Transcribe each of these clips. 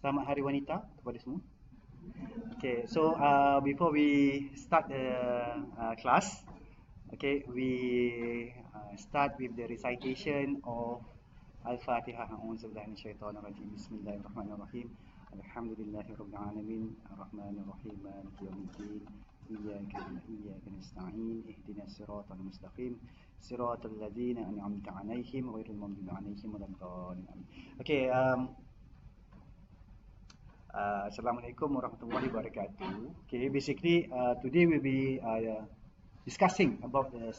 Selamat Hari Wanita kepada semua. Okay, so before we start the class, okay, we start with the recitation of Al-Fatihah. A'udzubillahi minasyaitonirrajim. Bismillahirrahmanirrahim. Alhamdulillahirabbil alamin, arrahmanir rahim, maliki yaumiddin. Iyyaka nasta'in, ihdinas siratal mustaqim, siratal ladzina an'amta 'alaihim ghairil maghdubi 'alaihim waladdallin. Okay, Assalamualaikum warahmatullahi wabarakatuh. Okay, basically today we'll be discussing about the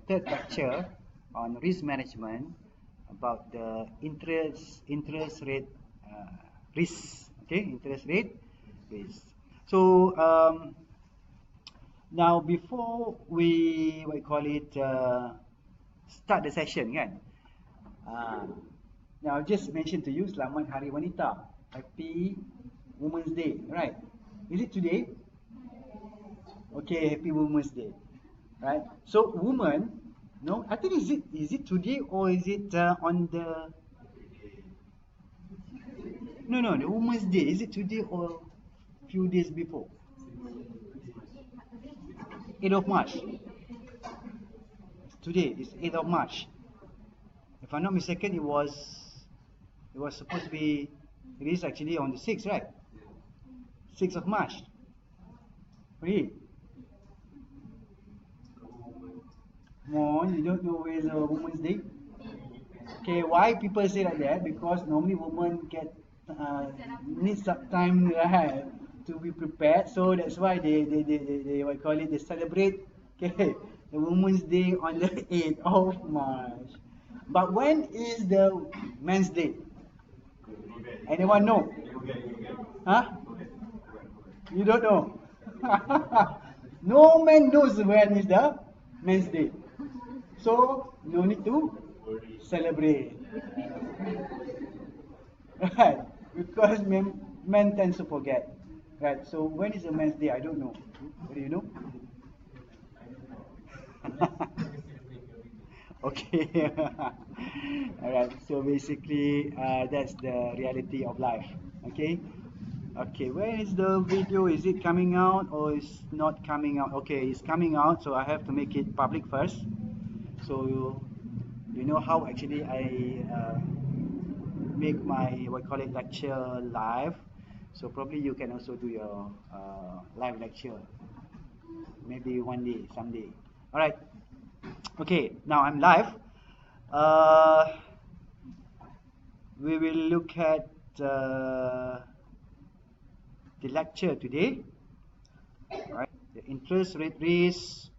third lecture on risk management about the interest rate risk. Okay, interest rate risk. So now before we start the session, kan? Now I just mentioned to you, Selamat Hari Wanita. Happy Women's Day, right? Is it today? Okay, Happy Women's Day, right? So woman, no, I think is it today or is it on the? No, the Women's Day, is it today or few days before? 8th of March. Today is 8th of March. If I'm not mistaken, it was supposed to be. It is actually on the 6th, right? 6th of March. Really? Come on, you don't know where is Women's Day? Okay, why people say like that? Because normally women need some time, right, to be prepared. So that's why they they celebrate, okay, the Women's Day on the 8th of March. But when is the Men's Day? Anyone know? Huh? You don't know? No man knows when is the Men's Day. So, no need to celebrate. Right? Because men tend to forget. Right? So, when is the Men's Day? I don't know. What do you know? Okay. Alright, so basically that's the reality of life. Okay. Okay, where is the video? Is it coming out or is not coming out? Okay, it's coming out, so I have to make it public first. So you know how actually I make my lecture live. So probably you can also do your live lecture maybe one day, someday. Alright. Okay, now I'm live. We will look at the lecture today. Right, the interest rate risk.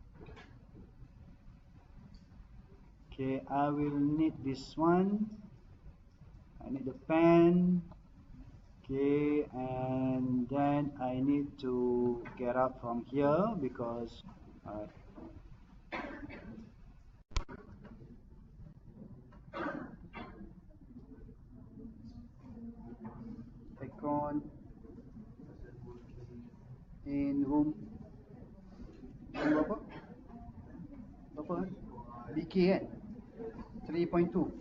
Okay, I will need this one. I need the pen. Okay, and then I need to get up from here because icon in room berapa? BK kan? 3.2.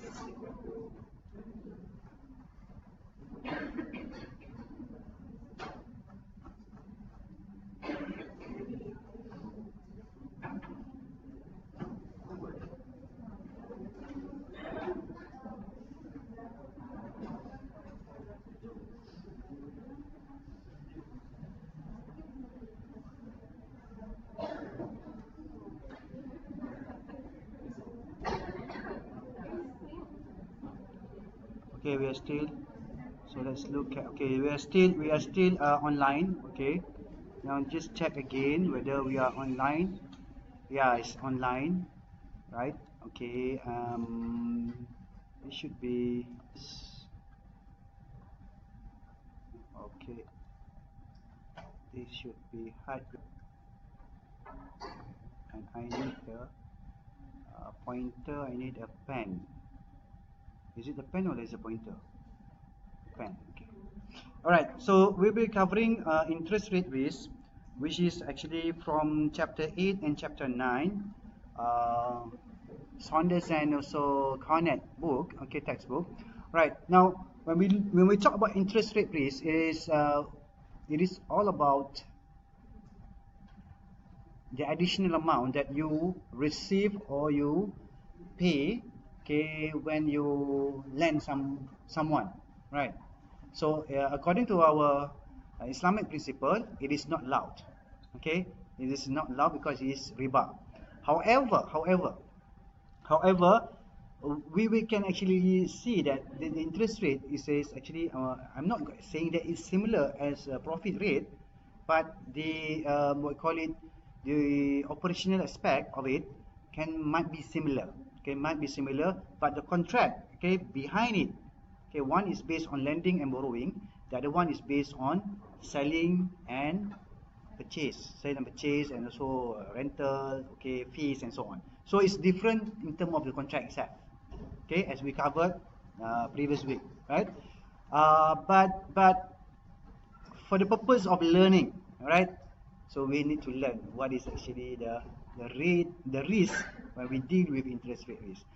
Okay, we are still. So let's look at. Okay, we are still online. Okay, now just check again whether we are online. Yeah, it's online, right? Okay. It should be. Okay. This should be hard. And I need a pointer. I need a pen. Is it the pen or is it a pointer? Pen. Okay. Alright, so we'll be covering interest rate risk, which is actually from chapter 8 and chapter 9. Saunders and also Cornett book, okay, textbook. Right, now when we talk about interest rate risk, it is all about the additional amount that you receive or you pay, okay, when you lend someone, right? So according to our Islamic principle, it is not allowed. Okay, it is not allowed because it is riba. However, we can actually see that the interest rate is actually, I'm not saying that it's similar as a profit rate, but the what we call it, the operational aspect of it might be similar. Okay, might be similar, but the contract, okay, behind it, okay, one is based on lending and borrowing, the other one is based on selling and purchase, and also rental, okay, fees and so on. So it's different in terms of the contract itself, okay, as we covered previous week, right? But for the purpose of learning, right? So we need to learn what is actually the risk when we deal with interest rate risk.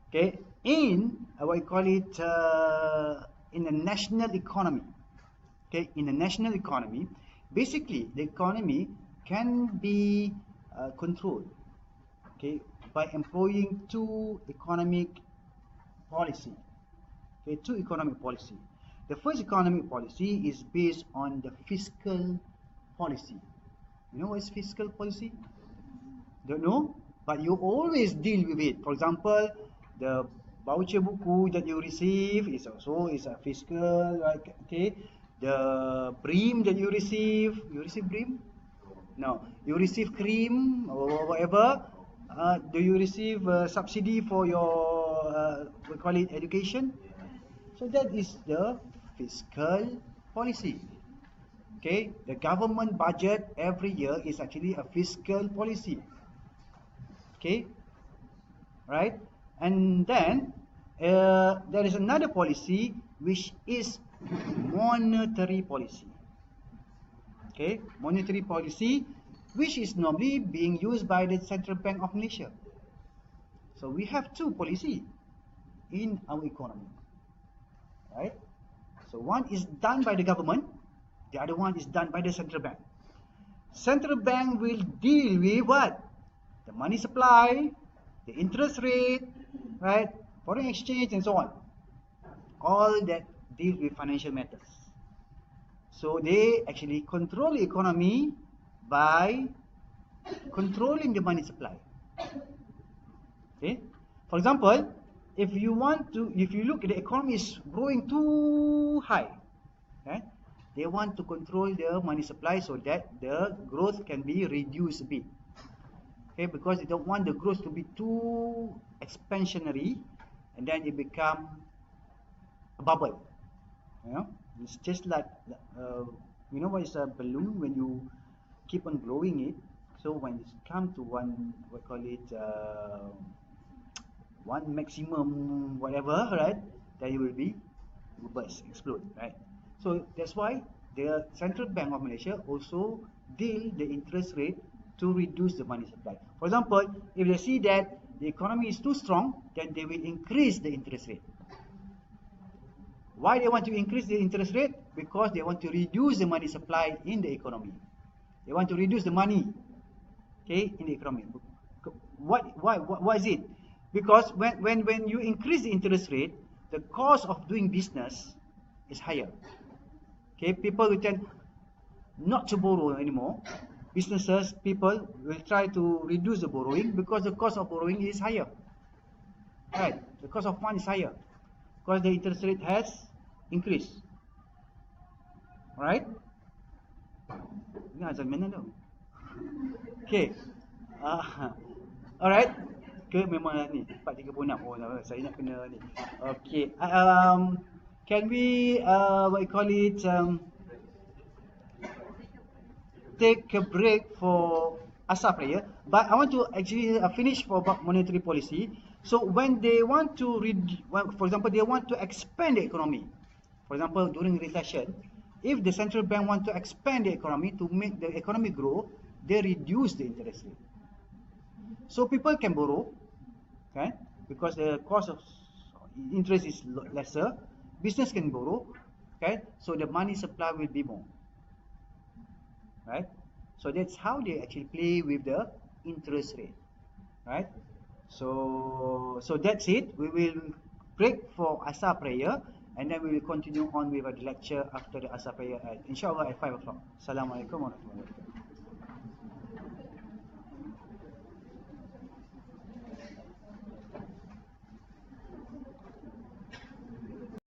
Okay, in what we call it in the national economy. Okay, in the national economy, basically the economy can be controlled, okay, by employing two economic policy. Okay, two economic policy. The first economic policy is based on the fiscal policy. You know what is fiscal policy? Don't know, but you always deal with it. For example, the voucher buku that you receive is also a fiscal, right? Okay, the bream that you receive bream? No, you receive cream or whatever. Do you receive subsidy for your we call it education? So that is the fiscal policy. Okay, the government budget every year is actually a fiscal policy. Okay, right? And then there is another policy which is monetary policy. Okay, monetary policy, which is normally being used by the Central Bank of Malaysia. So we have two policy in our economy, right? So one is done by the government, the other one is done by the central bank. Central bank will deal with what? The money supply, the interest rate, right? Foreign exchange and so on. All that deal with financial matters. So they actually control the economy by controlling the money supply. Okay? For example, if you look at the economy is growing too high, okay? They want to control the money supply so that the growth can be reduced a bit. Okay, because they don't want the growth to be too expansionary and then it become a bubble. You know, it's just like you know what is a balloon when you keep on blowing it. So when it comes to one, what call it, one maximum whatever, right? Then it will be burst, explode, right? So that's why the Central Bank of Malaysia also deal the interest rate to reduce the money supply. For example, if they see that the economy is too strong, then they will increase the interest rate. Why they want to increase the interest rate? Because they want to reduce the money supply in the economy. They want to reduce the money, okay, in the economy. Why is it? Because when you increase the interest rate, the cost of doing business is higher. Okay, people will tend not to borrow anymore. Businesses, people will try to reduce the borrowing because the cost of borrowing is higher. Right, the cost of fund is higher because the interest rate has increased. Alright? Ini azal mana tu? Okay. Alright. Ke memang ni 4:36. Oh, saya nak kena ni. Okay. Can we what you call it, take a break for asar prayer? But I want to actually finish for about monetary policy. So when they want to for example, they want to expand the economy. For example, during recession, if the central bank want to expand the economy to make the economy grow, they reduce the interest rate. So people can borrow, okay, because the cost of interest is lesser, business can borrow, okay, so the money supply will be more, right? So that's how they actually play with the interest rate, right? So that's it. We will break for Asar prayer, and then we will continue on with the lecture after the Asar prayer, inshallah, at 5 o'clock. Assalamualaikum warahmatullahi wabarakatuh.